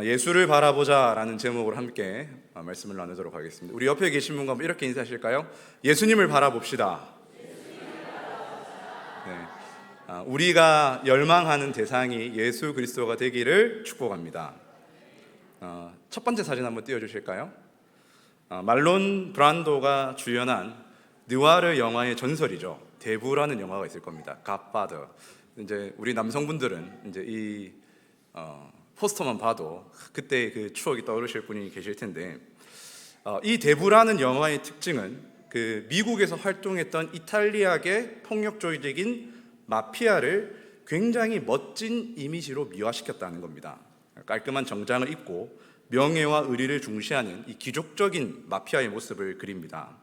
예수를 바라보자라는 제목으로 함께 말씀을 나누도록 하겠습니다. 우리 옆에 계신 분과 이렇게 인사하실까요? 예수님을 바라봅시다. 네. 우리가 열망하는 대상이 예수 그리스도가 되기를 축복합니다. 첫 번째 사진 한번 띄워주실까요? 말론 브란도가 주연한 느와르 영화의 전설이죠. 대부라는 영화가 있을 겁니다. 갓파더. 이제 우리 남성분들은 이제 이 포스터만 봐도 그때 그 추억이 떠오르실 분이 계실 텐데, 이 대부라는 영화의 특징은 그 미국에서 활동했던 이탈리아계 폭력적인 마피아를 굉장히 멋진 이미지로 미화시켰다는 겁니다. 깔끔한 정장을 입고 명예와 의리를 중시하는 이 귀족적인 마피아의 모습을 그립니다.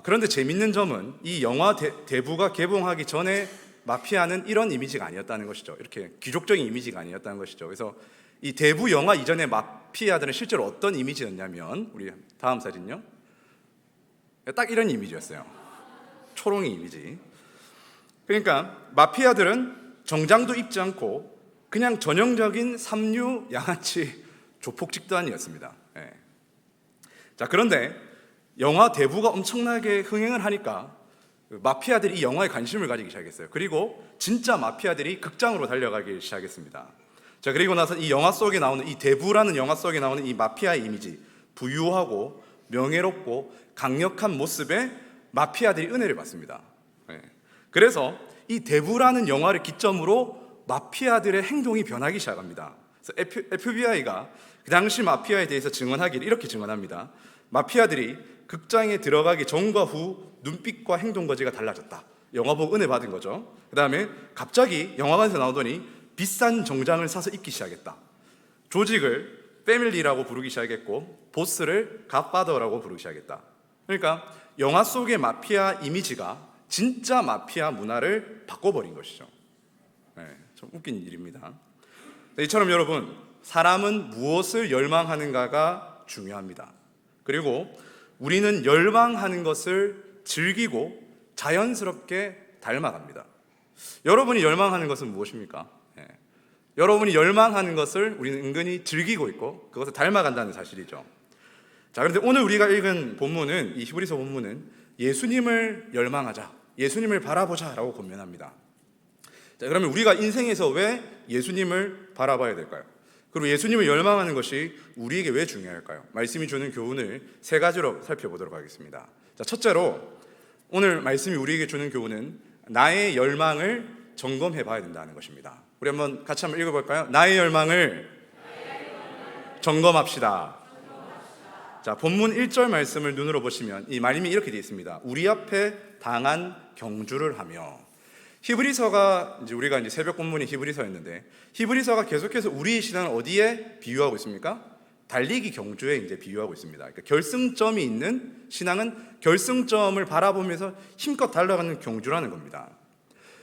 그런데 재밌는 점은 이 영화 대부가 개봉하기 전에 마피아는 이런 이미지가 아니었다는 것이죠. 이렇게 귀족적인 이미지가 아니었다는 것이죠. 그래서 이 대부 영화 이전의 마피아들은 실제로 어떤 이미지였냐면, 우리 다음 사진요. 딱 이런 이미지였어요. 초롱이 이미지. 그러니까 마피아들은 정장도 입지 않고 그냥 전형적인 삼류 양아치 조폭 집단이었습니다. 예. 자, 그런데 영화 대부가 엄청나게 흥행을 하니까 마피아들이 이 영화에 관심을 가지기 시작했어요. 그리고 진짜 마피아들이 극장으로 달려가기 시작했습니다. 자, 그리고 나서 이 영화 속에 나오는, 이 대부라는 영화 속에 나오는 이 마피아의 이미지, 부유하고 명예롭고 강력한 모습에 마피아들이 은혜를 받습니다. 그래서 이 대부라는 영화를 기점으로 마피아들의 행동이 변하기 시작합니다. 그래서 FBI가 그 당시 마피아에 대해서 증언하기를 이렇게 증언합니다. 마피아들이 극장에 들어가기 전과 후 눈빛과 행동 거지가 달라졌다. 영화 보고 은혜 받은 거죠. 그 다음에 갑자기 영화관에서 나오더니 비싼 정장을 사서 입기 시작했다. 조직을 패밀리라고 부르기 시작했고 보스를 갓파더라고 부르기 시작했다. 그러니까 영화 속의 마피아 이미지가 진짜 마피아 문화를 바꿔버린 것이죠. 좀 웃긴 일입니다. 이처럼 여러분, 사람은 무엇을 열망하는가가 중요합니다. 그리고 우리는 열망하는 것을 즐기고 자연스럽게 닮아갑니다. 여러분이 열망하는 것은 무엇입니까? 여러분이 열망하는 것을 우리는 은근히 즐기고 있고 그것을 닮아간다는 사실이죠. 자, 그런데 오늘 우리가 읽은 본문은, 이 히브리서 본문은 예수님을 열망하자, 예수님을 바라보자 라고 권면합니다. 자, 그러면 우리가 인생에서 왜 예수님을 바라봐야 될까요? 그리고 예수님을 열망하는 것이 우리에게 왜 중요할까요? 말씀이 주는 교훈을 세 가지로 살펴보도록 하겠습니다. 자, 첫째로 오늘 말씀이 우리에게 주는 교훈은 나의 열망을 점검해 봐야 된다는 것입니다. 우리 한번 같이 한번 읽어볼까요? 나의 열망을 점검합시다. 자, 본문 1절 말씀을 눈으로 보시면 이 말씀이 이렇게 되어 있습니다. 우리 앞에 당한 경주를 하며. 히브리서가 우리가 새벽 본문이 히브리서였는데, 히브리서가 계속해서 우리의 신앙을 어디에 비유하고 있습니까? 달리기 경주에 비유하고 있습니다. 그러니까 결승점이 있는 신앙은 결승점을 바라보면서 힘껏 달려가는 경주라는 겁니다.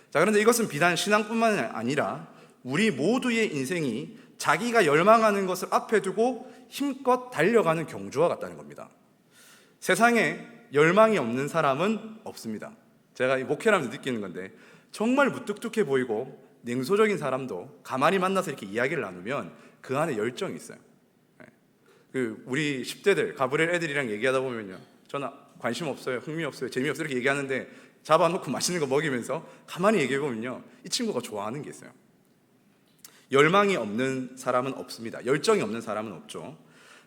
자, 그런데 이것은 비단 신앙뿐만 아니라 우리 모두의 인생이 자기가 열망하는 것을 앞에 두고 힘껏 달려가는 경주와 같다는 겁니다. 세상에 열망이 없는 사람은 없습니다. 제가 목회하면서 느끼는 건데, 정말 무뚝뚝해 보이고 냉소적인 사람도 가만히 만나서 이렇게 이야기를 나누면 그 안에 열정이 있어요. 우리 10대들, 가브리엘 애들이랑 얘기하다 보면요, 저는 관심 없어요, 흥미 없어요, 재미없어요 이렇게 얘기하는데 잡아놓고 맛있는 거 먹이면서 가만히 얘기해보면요, 이 친구가 좋아하는 게 있어요. 열망이 없는 사람은 없습니다. 열정이 없는 사람은 없죠.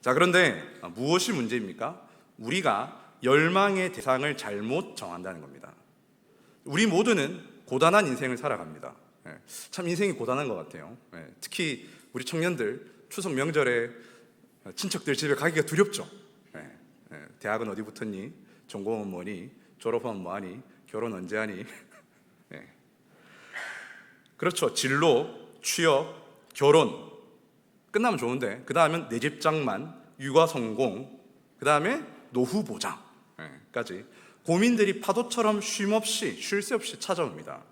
자, 그런데 무엇이 문제입니까? 우리가 열망의 대상을 잘못 정한다는 겁니다. 우리 모두는 고단한 인생을 살아갑니다. 참 인생이 고단한 것 같아요. 특히 우리 청년들 추석 명절에 친척들 집에 가기가 두렵죠. 대학은 어디 붙었니? 전공은 뭐니? 졸업하면 뭐하니? 결혼 언제 하니? 그렇죠. 진로, 취업, 결혼 끝나면 좋은데 그 다음은 내 집 장만, 육아 성공, 그 다음에 노후 보장까지 고민들이 파도처럼 쉴 새 없이 찾아옵니다.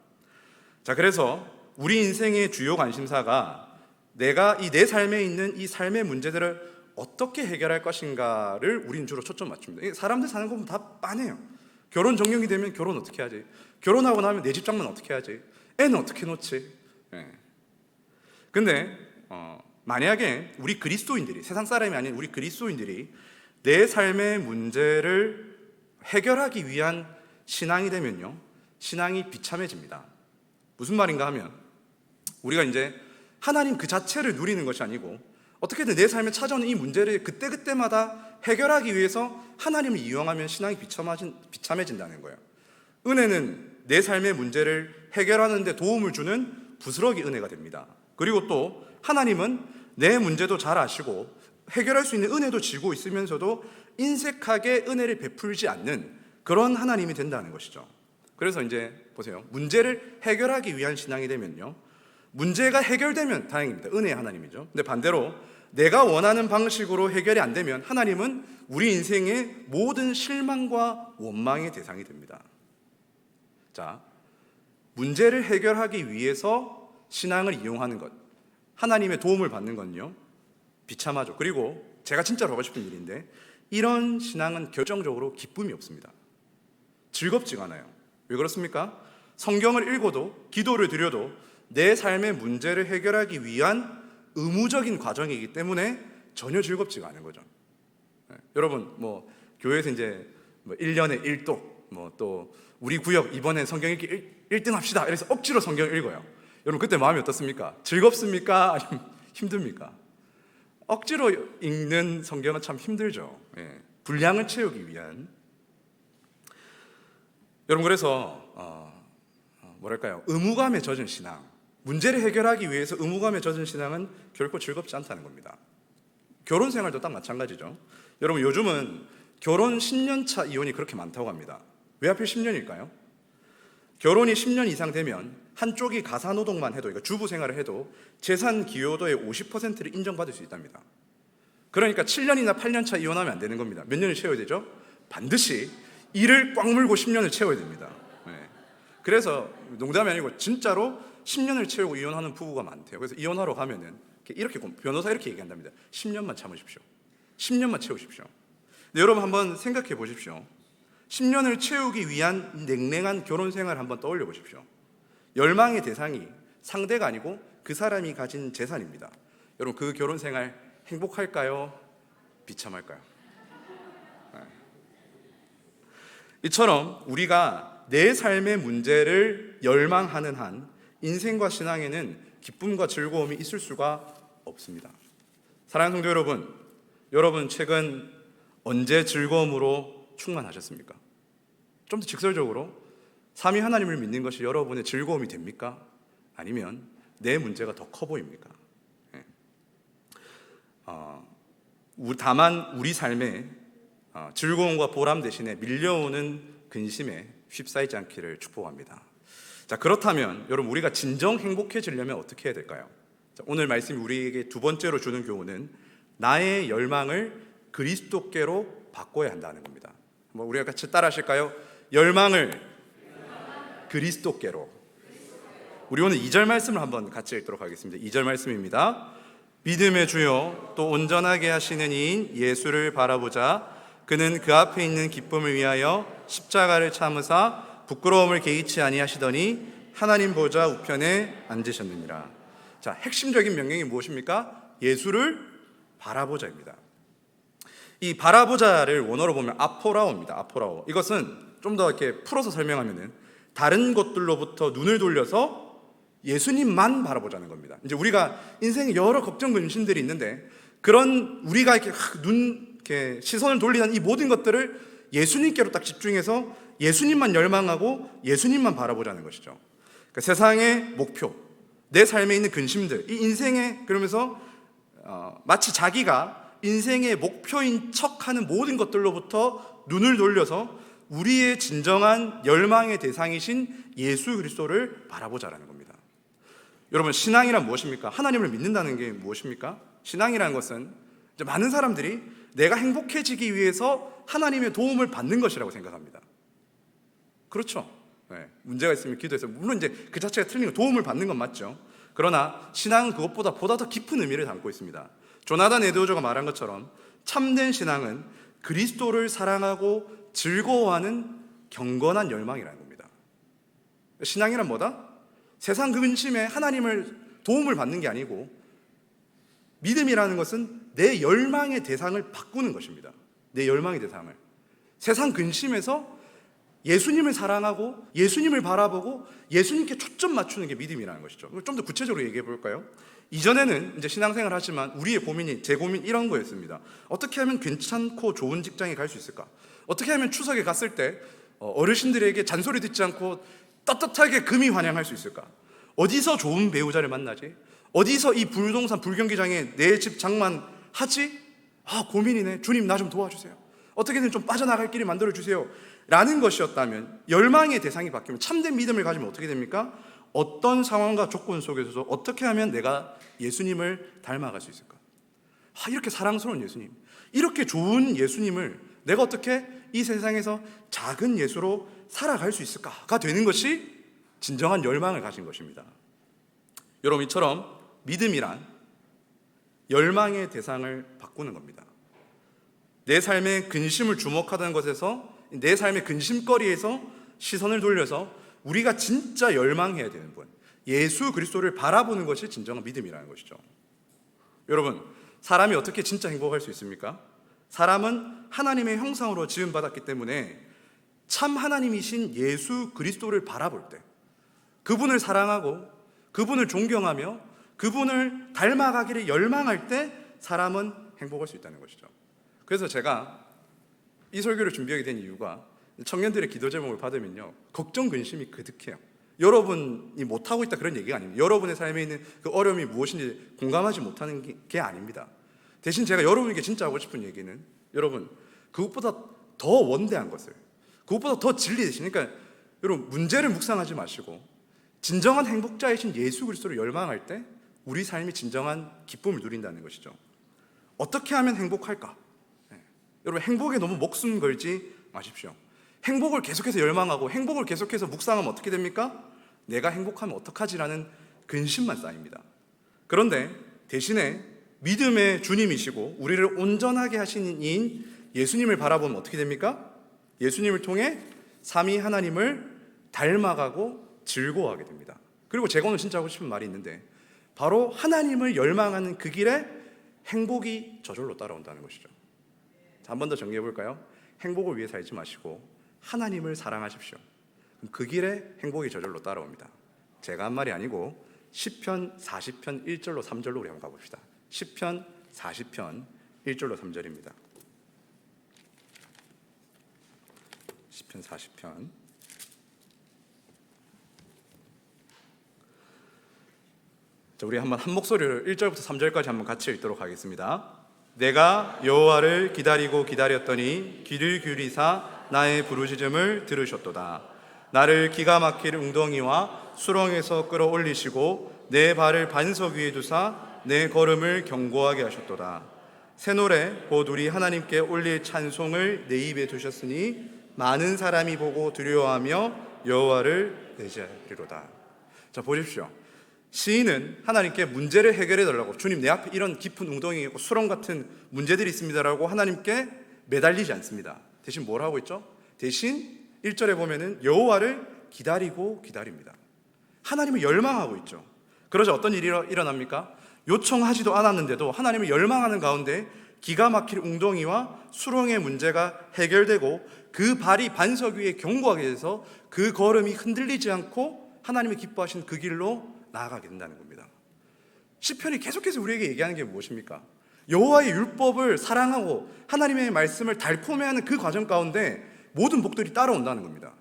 자, 그래서 우리 인생의 주요 관심사가 내가 내 삶에 있는 이 삶의 문제들을 어떻게 해결할 것인가를 우린 주로 초점 맞춥니다. 사람들 사는 거 보면 다 빤해요. 결혼 정년이 되면 결혼 어떻게 하지? 결혼하고 나면 내 집 장만 어떻게 하지? 애는 어떻게 놓지? 근데 만약에 우리 그리스도인들이, 세상 사람이 아닌 우리 그리스도인들이 내 삶의 문제를 해결하기 위한 신앙이 되면요, 신앙이 비참해집니다. 무슨 말인가 하면, 우리가 이제 하나님 그 자체를 누리는 것이 아니고 어떻게든 내 삶에 찾아오는 이 문제를 그때그때마다 해결하기 위해서 하나님을 이용하면 신앙이 비참해진다는 거예요. 은혜는 내 삶의 문제를 해결하는 데 도움을 주는 부스러기 은혜가 됩니다. 그리고 또 하나님은 내 문제도 잘 아시고 해결할 수 있는 은혜도 지고 있으면서도 인색하게 은혜를 베풀지 않는 그런 하나님이 된다는 것이죠. 그래서 이제 보세요. 문제를 해결하기 위한 신앙이 되면요, 문제가 해결되면 다행입니다. 은혜의 하나님이죠. 근데 반대로 내가 원하는 방식으로 해결이 안 되면 하나님은 우리 인생의 모든 실망과 원망의 대상이 됩니다. 자, 문제를 해결하기 위해서 신앙을 이용하는 것, 하나님의 도움을 받는 건요, 비참하죠. 그리고 제가 진짜로 하고 싶은 일인데, 이런 신앙은 결정적으로 기쁨이 없습니다. 즐겁지가 않아요. 왜 그렇습니까? 성경을 읽어도 기도를 드려도 내 삶의 문제를 해결하기 위한 의무적인 과정이기 때문에 전혀 즐겁지가 않은 거죠. 여러분, 교회에서 이제 1년에 1독, 또 우리 구역 이번에 성경 읽기 1등 합시다, 이래서 억지로 성경을 읽어요. 여러분, 그때 마음이 어떻습니까? 즐겁습니까? 아니면 힘듭니까? 억지로 읽는 성경은 참 힘들죠. 분량을 채우기 위한. 여러분, 그래서 의무감에 젖은 신앙, 문제를 해결하기 위해서 의무감에 젖은 신앙은 결코 즐겁지 않다는 겁니다. 결혼 생활도 딱 마찬가지죠. 여러분, 요즘은 결혼 10년 차 이혼이 그렇게 많다고 합니다. 왜 하필 10년일까요? 결혼이 10년 이상 되면 한쪽이 가사노동만 해도, 그러니까 주부 생활을 해도 재산 기여도의 50%를 인정받을 수 있답니다. 그러니까 7년이나 8년 차 이혼하면 안 되는 겁니다. 몇 년을 채워야 되죠? 반드시 이를 꽉 물고 10년을 채워야 됩니다. 그래서 농담이 아니고 진짜로 10년을 채우고 이혼하는 부부가 많대요. 그래서 이혼하러 가면은 이렇게 변호사 이렇게 얘기한답니다. 10년만 참으십시오. 10년만 채우십시오. 근데 여러분, 한번 생각해 보십시오. 10년을 채우기 위한 냉랭한 결혼 생활을 한번 떠올려 보십시오. 열망의 대상이 상대가 아니고 그 사람이 가진 재산입니다. 여러분, 그 결혼 생활 행복할까요? 비참할까요? 이처럼 우리가 내 삶의 문제를 열망하는 한 인생과 신앙에는 기쁨과 즐거움이 있을 수가 없습니다. 사랑하는 성도 여러분, 여러분 최근 언제 즐거움으로 충만하셨습니까? 좀 더 직설적으로 삼위 하나님을 믿는 것이 여러분의 즐거움이 됩니까? 아니면 내 문제가 더 커 보입니까? 다만 우리 삶에 즐거움과 보람 대신에 밀려오는 근심에 휩싸이지 않기를 축복합니다. 자, 그렇다면 여러분, 우리가 진정 행복해지려면 어떻게 해야 될까요? 자, 오늘 말씀이 우리에게 두 번째로 주는 교훈은 나의 열망을 그리스도께로 바꿔야 한다는 겁니다. 우리가 같이 따라 하실까요? 열망을 그리스도께로. 우리 오늘 2절 말씀을 한번 같이 읽도록 하겠습니다. 2절 말씀입니다. 믿음의 주요 또 온전하게 하시는 이인 예수를 바라보자. 그는 그 앞에 있는 기쁨을 위하여 십자가를 참으사 부끄러움을 개의치 아니하시더니 하나님 보좌 우편에 앉으셨느니라. 자, 핵심적인 명령이 무엇입니까? 예수를 바라보자입니다. 이 바라보자를 원어로 보면 아포라오입니다. 아포라오. 이것은 좀 더 이렇게 풀어서 설명하면은 다른 것들로부터 눈을 돌려서 예수님만 바라보자는 겁니다. 이제 우리가 인생에 여러 걱정 근심들이 있는데, 그런 우리가 이렇게 시선을 돌리는 이 모든 것들을 예수님께로 딱 집중해서 예수님만 열망하고 예수님만 바라보자는 것이죠. 그러니까 세상의 목표, 내 삶에 있는 근심들, 이 인생에, 그러면서 마치 자기가 인생의 목표인 척하는 모든 것들로부터 눈을 돌려서 우리의 진정한 열망의 대상이신 예수 그리스도를 바라보자라는 겁니다. 여러분, 신앙이란 무엇입니까? 하나님을 믿는다는 게 무엇입니까? 신앙이라는 것은 이제 많은 사람들이 내가 행복해지기 위해서 하나님의 도움을 받는 것이라고 생각합니다. 그렇죠. 문제가 있으면 기도해서, 물론 이제 그 자체가 틀린 거, 도움을 받는 건 맞죠. 그러나 신앙은 그것보다 더 깊은 의미를 담고 있습니다. 조나단 에드워즈가 말한 것처럼 참된 신앙은 그리스도를 사랑하고 즐거워하는 경건한 열망이라는 겁니다. 신앙이란 뭐다? 세상 근심에 하나님을 도움을 받는 게 아니고 믿음이라는 것은 내 열망의 대상을 바꾸는 것입니다. 내 열망의 대상을. 세상 근심에서 예수님을 사랑하고 예수님을 바라보고 예수님께 초점 맞추는 게 믿음이라는 것이죠. 좀 더 구체적으로 얘기해 볼까요? 이전에는 이제 신앙생활 하지만 우리의 고민이, 제 고민 이런 거였습니다. 어떻게 하면 괜찮고 좋은 직장에 갈 수 있을까? 어떻게 하면 추석에 갔을 때 어르신들에게 잔소리 듣지 않고 떳떳하게 금이 환영할 수 있을까? 어디서 좋은 배우자를 만나지? 어디서 이 부동산 불경기장에 내 집 장만하지? 고민이네. 주님 나 좀 도와주세요. 어떻게든 좀 빠져나갈 길을 만들어주세요 라는 것이었다면, 열망의 대상이 바뀌면, 참된 믿음을 가지면 어떻게 됩니까? 어떤 상황과 조건 속에서도 어떻게 하면 내가 예수님을 닮아갈 수 있을까? 이렇게 사랑스러운 예수님, 이렇게 좋은 예수님을 내가 어떻게 이 세상에서 작은 예수로 살아갈 수 있을까가 되는 것이 진정한 열망을 가진 것입니다. 여러분, 이처럼 믿음이란 열망의 대상을 바꾸는 겁니다. 내 삶의 근심을 주목하던 것에서, 내 삶의 근심거리에서 시선을 돌려서 우리가 진짜 열망해야 되는 분, 예수 그리스도를 바라보는 것이 진정한 믿음이라는 것이죠. 여러분, 사람이 어떻게 진짜 행복할 수 있습니까? 사람은 하나님의 형상으로 지음받았기 때문에 참 하나님이신 예수 그리스도를 바라볼 때, 그분을 사랑하고 그분을 존경하며 그분을 닮아가기를 열망할 때 사람은 행복할 수 있다는 것이죠. 그래서 제가 이 설교를 준비하게 된 이유가, 청년들의 기도 제목을 받으면요, 걱정 근심이 그득해요. 여러분이 못하고 있다 그런 얘기가 아닙니다. 여러분의 삶에 있는 그 어려움이 무엇인지 공감하지 못하는 게 아닙니다. 대신 제가 여러분에게 진짜 하고 싶은 얘기는, 여러분, 그것보다 더 원대한 것을, 그것보다 더 진리 대신, 그러니까 여러분, 문제를 묵상하지 마시고 진정한 행복자이신 예수 그리스도를 열망할 때 우리 삶이 진정한 기쁨을 누린다는 것이죠. 어떻게 하면 행복할까? 여러분, 행복에 너무 목숨 걸지 마십시오. 행복을 계속해서 열망하고 행복을 계속해서 묵상하면 어떻게 됩니까? 내가 행복하면 어떡하지라는 근심만 쌓입니다. 그런데 대신에 믿음의 주님이시고 우리를 온전하게 하시는 이인 예수님을 바라보면 어떻게 됩니까? 예수님을 통해 삼위 하나님을 닮아가고 즐거워하게 됩니다. 그리고 제가 오늘 진짜 하고 싶은 말이 있는데, 바로 하나님을 열망하는 그 길에 행복이 저절로 따라온다는 것이죠. 한 번 더 정리해 볼까요? 행복을 위해 살지 마시고 하나님을 사랑하십시오. 그럼 그 길에 행복이 저절로 따라옵니다. 제가 한 말이 아니고 시편 40편 1절로 3절로 우리 한번 가봅시다. 시편 40편 1절로 3절입니다. 시편 40편. 자, 우리 한번 한 목소리로 1절부터 3절까지 한번 같이 읽도록 하겠습니다. 내가 여호와를 기다리고 기다렸더니 귀를 기울이사 나의 부르짖음을 들으셨도다. 나를 기가 막힐 웅덩이와 수렁에서 끌어올리시고 내 발을 반석 위에 두사 내 걸음을 견고하게 하셨도다. 새 노래 곧 우리 하나님께 올릴 찬송을 내 입에 두셨으니 많은 사람이 보고 두려워하며 여호와를 의지하리로다. 자, 보십시오. 시인은 하나님께 문제를 해결해 달라고, 주님 내 앞에 이런 깊은 웅덩이 있고 수렁 같은 문제들이 있습니다라고 하나님께 매달리지 않습니다. 대신 뭘 하고 있죠? 대신 1절에 보면은 여호와를 기다리고 기다립니다. 하나님을 열망하고 있죠. 그러자 어떤 일이 일어납니까? 요청하지도 않았는데도 하나님을 열망하는 가운데 기가 막힐 웅덩이와 수렁의 문제가 해결되고 그 발이 반석 위에 견고하게 돼서 그 걸음이 흔들리지 않고 하나님이 기뻐하신 그 길로 나아가게 된다는 겁니다. 시편이 계속해서 우리에게 얘기하는 게 무엇입니까? 여호와의 율법을 사랑하고 하나님의 말씀을 달콤해하는 그 과정 가운데 모든 복들이 따라온다는 겁니다.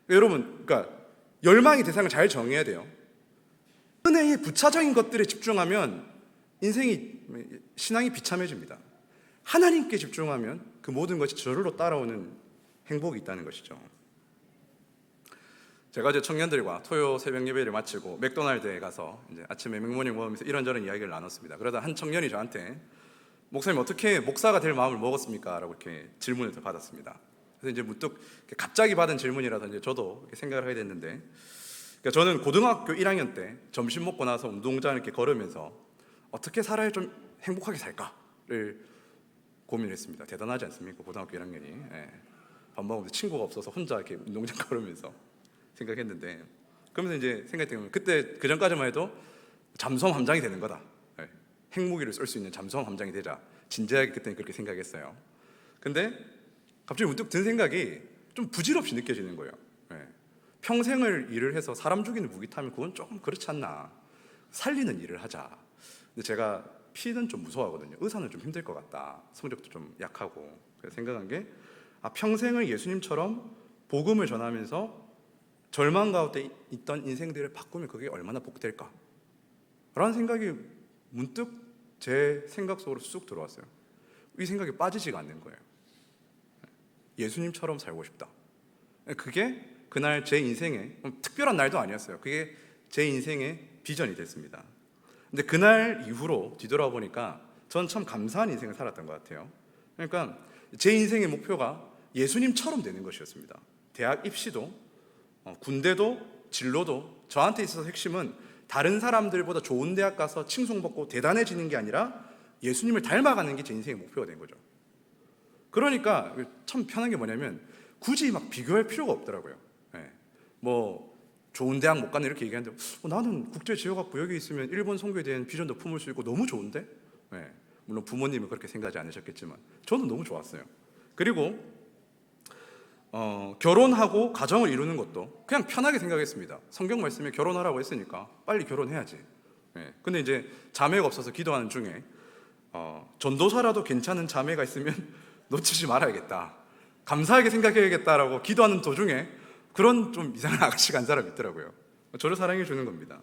여러분, 그러니까 열망의 대상을 잘 정해야 돼요. 은혜의 부차적인 것들에 집중하면 신앙이 비참해집니다. 하나님께 집중하면 그 모든 것이 저절로 따라오는 행복이 있다는 것이죠. 제가 이제 청년들과 토요 새벽 예배를 마치고 맥도날드에 가서 이제 아침에 맥모닝 먹으면서 이런저런 이야기를 나눴습니다. 그러다 한 청년이 저한테, 목사님 어떻게 목사가 될 마음을 먹었습니까? 라고 이렇게 질문을 받았습니다. 그래서 이제 문득 갑자기 받은 질문이라서 이제 저도 이렇게 생각을 하게 됐는데, 그러니까 저는 고등학교 1학년 때 점심 먹고 나서 운동장을 이렇게 걸으면서 어떻게 살아야 좀 행복하게 살까를 고민을 했습니다. 대단하지 않습니까? 고등학교 1학년이. 밥 먹으면서 친구가 없어서 혼자 이렇게 운동장 걸으면서 생각했는데, 그러면서 이제 생각했던 건, 그때 그 전까지만 해도 잠솜 함장이 되는 거다. 핵무기를 쏠 수 있는 잠수함 함장이 되자. 진지하게 그때는 그렇게 생각했어요. 근데 갑자기 문득 든 생각이 좀 부질없이 느껴지는 거예요. 예. 평생을 일을 해서 사람 죽이는 무기 타면 그건 조금 그렇지 않나. 살리는 일을 하자. 근데 제가 피는 좀 무서워하거든요. 의사는 좀 힘들 것 같다. 성적도 좀 약하고. 그래서 생각한 게 평생을 예수님처럼 복음을 전하면서 절망 가운데 있던 인생들을 바꾸면 그게 얼마나 복될까? 라는 생각이 문득 제 생각 속으로 쑥 들어왔어요. 이 생각이 빠지지가 않는 거예요. 예수님처럼 살고 싶다. 그게 그날 제 인생의 특별한 날도 아니었어요. 그게 제 인생의 비전이 됐습니다. 근데 그날 이후로 뒤돌아보니까 전 참 감사한 인생을 살았던 것 같아요. 그러니까 제 인생의 목표가 예수님처럼 되는 것이었습니다. 대학 입시도 군대도 진로도 저한테 있어서 핵심은 다른 사람들보다 좋은 대학 가서 칭송받고 대단해지는 게 아니라 예수님을 닮아가는 게 제 인생의 목표가 된 거죠. 그러니까 참 편한 게 뭐냐면 굳이 막 비교할 필요가 없더라고요. 뭐 좋은 대학 못 가는 이렇게 얘기하는데 나는 국제지역학부 여기 있으면 일본 선교에 대한 비전도 품을 수 있고 너무 좋은데? 물론 부모님은 그렇게 생각하지 않으셨겠지만 저는 너무 좋았어요. 그리고 결혼하고 가정을 이루는 것도 그냥 편하게 생각했습니다. 성경 말씀에 결혼하라고 했으니까 빨리 결혼해야지. 근데 이제 자매가 없어서 기도하는 중에 전도사라도 괜찮은 자매가 있으면 놓치지 말아야겠다. 감사하게 생각해야겠다라고 기도하는 도중에 그런 좀 이상한 아가씨가 한 사람이 있더라고요. 저를 사랑해 주는 겁니다.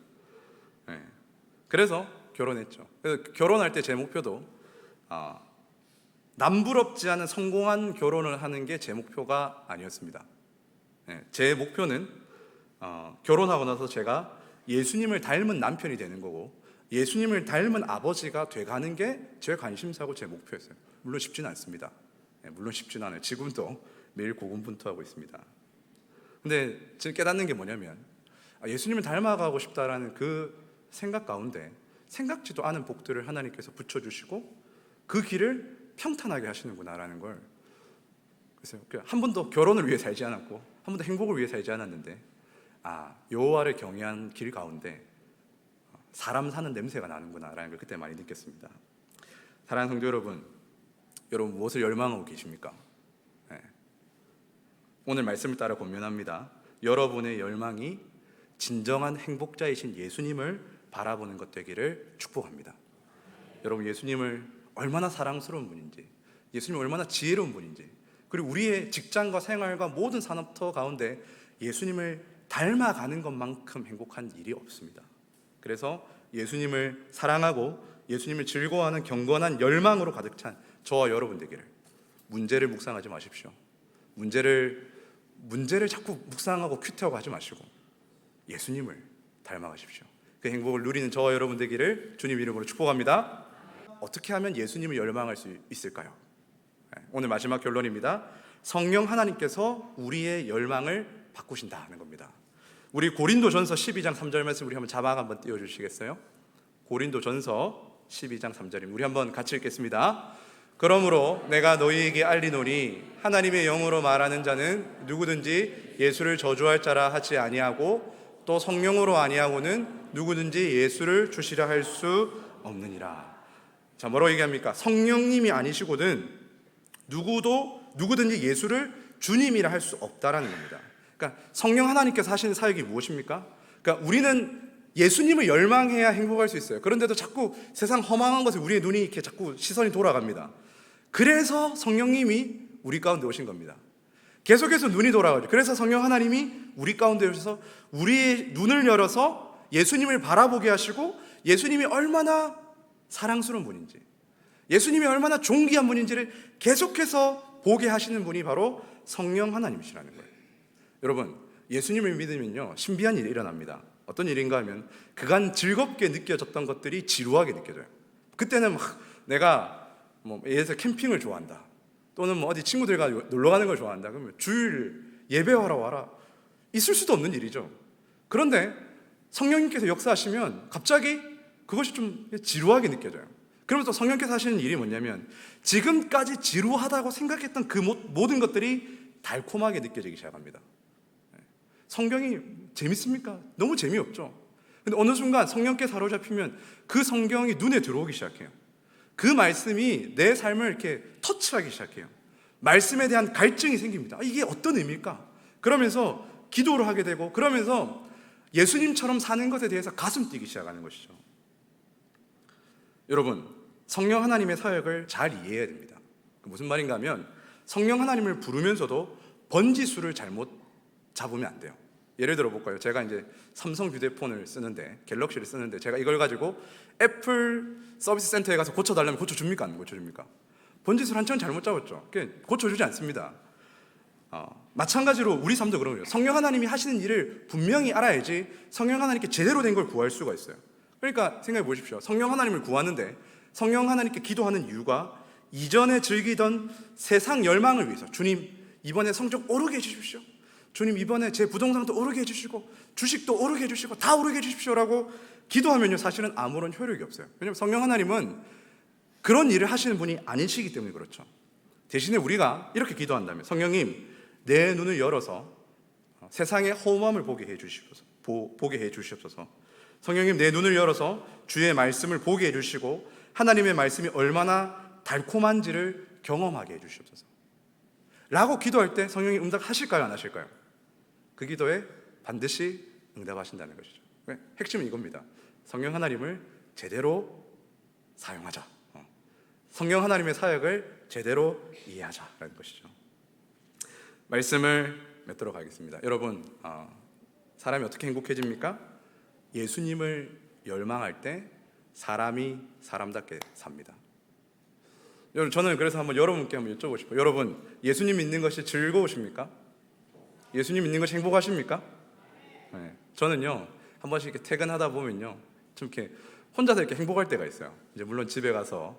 그래서 결혼했죠. 그래서 결혼할 때 제 목표도 남부럽지 않은 성공한 결혼을 하는 게 제 목표가 아니었습니다. 제 목표는 결혼하고 나서 제가 예수님을 닮은 남편이 되는 거고 예수님을 닮은 아버지가 돼가는 게 제 관심사고 제 목표였어요. 물론 쉽지는 않습니다. 물론 쉽지는 않아요. 지금도 매일 고군분투하고 있습니다. 근데 지금 깨닫는 게 뭐냐면 예수님을 닮아가고 싶다라는 그 생각 가운데 생각지도 않은 복들을 하나님께서 붙여주시고 그 길을 평탄하게 하시는구나라는 걸, 그래서 한 번도 결혼을 위해 살지 않았고 한 번도 행복을 위해 살지 않았는데 여호와를 경외한 길 가운데 사람 사는 냄새가 나는구나라는 걸 그때 많이 느꼈습니다. 사랑하는 성도 여러분, 여러분 무엇을 열망하고 계십니까? 오늘 말씀을 따라 권면합니다. 여러분의 열망이 진정한 행복자이신 예수님을 바라보는 것 되기를 축복합니다. 여러분 예수님을 얼마나 사랑스러운 분인지, 예수님이 얼마나 지혜로운 분인지, 그리고 우리의 직장과 생활과 모든 산업터 가운데 예수님을 닮아가는 것만큼 행복한 일이 없습니다. 그래서 예수님을 사랑하고 예수님을 즐거워하는 경건한 열망으로 가득 찬 저와 여러분 되기를. 문제를 묵상하지 마십시오. 문제를 자꾸 묵상하고 큐티하고 하지 마시고 예수님을 닮아가십시오. 그 행복을 누리는 저와 여러분 되기를 주님 이름으로 축복합니다. 어떻게 하면 예수님을 열망할 수 있을까요? 오늘 마지막 결론입니다. 성령 하나님께서 우리의 열망을 바꾸신다는 겁니다. 우리 고린도전서 12장 3절 말씀 우리 한번 자막 한번 띄워주시겠어요? 고린도전서 12장 3절입니다. 우리 한번 같이 읽겠습니다. 그러므로 내가 너희에게 알리노니 하나님의 영으로 말하는 자는 누구든지 예수를 저주할 자라 하지 아니하고 또 성령으로 아니하고는 누구든지 예수를 주시라 할 수 없느니라. 자, 뭐라고 얘기합니까? 성령님이 아니시거든 누구든지 예수를 주님이라 할 수 없다라는 겁니다. 그러니까 성령 하나님께서 하시는 사역이 무엇입니까? 그러니까 우리는 예수님을 열망해야 행복할 수 있어요. 그런데도 자꾸 세상 허망한 것에 우리의 눈이 이렇게 자꾸 시선이 돌아갑니다. 그래서 성령님이 우리 가운데 오신 겁니다. 계속해서 눈이 돌아가죠. 그래서 성령 하나님이 우리 가운데 오셔서 우리의 눈을 열어서 예수님을 바라보게 하시고 예수님이 얼마나 사랑스러운 분인지, 예수님이 얼마나 존귀한 분인지를 계속해서 보게 하시는 분이 바로 성령 하나님이시라는 거예요. 여러분, 예수님을 믿으면요 신비한 일이 일어납니다. 어떤 일인가 하면 그간 즐겁게 느껴졌던 것들이 지루하게 느껴져요. 그때는 막 내가 예를 들어 캠핑을 좋아한다, 또는 어디 친구들과 놀러 가는 걸 좋아한다, 그러면 주일 예배하러 와라, 있을 수도 없는 일이죠. 그런데 성령님께서 역사하시면 갑자기 그것이 좀 지루하게 느껴져요. 그러면서 성령께서 하시는 일이 뭐냐면 지금까지 지루하다고 생각했던 그 모든 것들이 달콤하게 느껴지기 시작합니다. 성경이 재밌습니까? 너무 재미없죠. 근데 어느 순간 성령께 사로잡히면 그 성경이 눈에 들어오기 시작해요. 그 말씀이 내 삶을 이렇게 터치하기 시작해요. 말씀에 대한 갈증이 생깁니다. 이게 어떤 의미일까? 그러면서 기도를 하게 되고, 그러면서 예수님처럼 사는 것에 대해서 가슴 뛰기 시작하는 것이죠. 여러분, 성령 하나님의 사역을 잘 이해해야 됩니다. 무슨 말인가 하면 성령 하나님을 부르면서도 번지수를 잘못 잡으면 안 돼요. 예를 들어 볼까요? 제가 이제 삼성 휴대폰을 쓰는데, 갤럭시를 쓰는데, 제가 이걸 가지고 애플 서비스 센터에 가서 고쳐달라면 고쳐줍니까? 안 고쳐줍니까? 번지수를 한참 잘못 잡았죠. 고쳐주지 않습니다. 마찬가지로 우리 삶도 그런 거예요. 성령 하나님이 하시는 일을 분명히 알아야지 성령 하나님께 제대로 된 걸 구할 수가 있어요. 그러니까 생각해 보십시오. 성령 하나님을 구하는데 성령 하나님께 기도하는 이유가 이전에 즐기던 세상 열망을 위해서, 주님 이번에 성적 오르게 해주십시오, 주님 이번에 제 부동산도 오르게 해주시고 주식도 오르게 해주시고 다 오르게 해주십시오라고 기도하면요 사실은 아무런 효력이 없어요. 왜냐하면 성령 하나님은 그런 일을 하시는 분이 아니시기 때문에 그렇죠. 대신에 우리가 이렇게 기도한다면, 성령님 내 눈을 열어서 세상의 허무함을 보게 해 주시옵소서. 성령님 내 눈을 열어서 주의 말씀을 보게 해 주시고 하나님의 말씀이 얼마나 달콤한지를 경험하게 해 주시옵소서 라고 기도할 때 성령님 응답하실까요, 안 하실까요? 그 기도에 반드시 응답하신다는 것이죠. 핵심은 이겁니다. 성령 하나님을 제대로 사용하자, 성령 하나님의 사역을 제대로 이해하자라는 것이죠. 말씀을 맺도록 하겠습니다. 여러분, 사람이 어떻게 행복해집니까? 예수님을 열망할 때 사람이 사람답게 삽니다. 여러분, 저는 그래서 여러분께 한번 여쭤보고 싶어요. 여러분, 예수님 믿는 것이 즐거우십니까? 예수님 믿는 것이 행복하십니까? 네. 저는요, 한 번씩 이렇게 퇴근하다 보면요, 좀 이렇게 혼자서 이렇게 행복할 때가 있어요. 이제 물론 집에 가서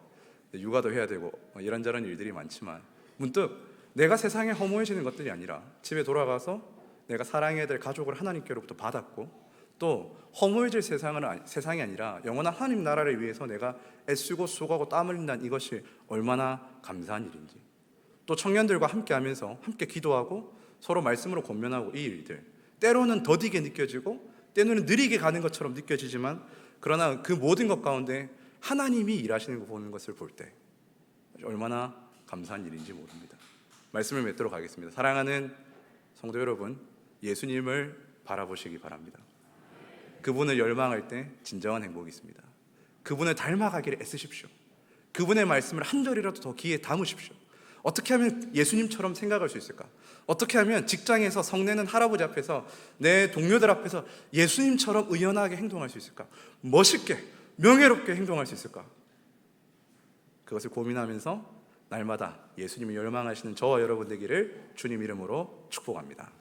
육아도 해야 되고 이런저런 일들이 많지만, 문득 내가 세상에 허무해지는 것들이 아니라 집에 돌아가서 내가 사랑해야 될 가족을 하나님께로부터 받았고, 또 허무해질 세상이 아니라 영원한 하나님 나라를 위해서 내가 애쓰고 수고하고 땀 흘린다는 이것이 얼마나 감사한 일인지, 또 청년들과 함께 하면서 함께 기도하고 서로 말씀으로 권면하고, 이 일들 때로는 더디게 느껴지고 때로는 느리게 가는 것처럼 느껴지지만, 그러나 그 모든 것 가운데 하나님이 일하시는 거 보는 것을 볼 때 얼마나 감사한 일인지 모릅니다. 말씀을 맺도록 하겠습니다. 사랑하는 성도 여러분, 예수님을 바라보시기 바랍니다. 그분을 열망할 때 진정한 행복이 있습니다. 그분을 닮아가기를 애쓰십시오. 그분의 말씀을 한 절이라도 더 귀에 담으십시오. 어떻게 하면 예수님처럼 생각할 수 있을까? 어떻게 하면 직장에서 성내는 할아버지 앞에서, 내 동료들 앞에서 예수님처럼 의연하게 행동할 수 있을까? 멋있게, 명예롭게 행동할 수 있을까? 그것을 고민하면서 날마다 예수님을 열망하시는 저와 여러분 되기를 주님 이름으로 축복합니다.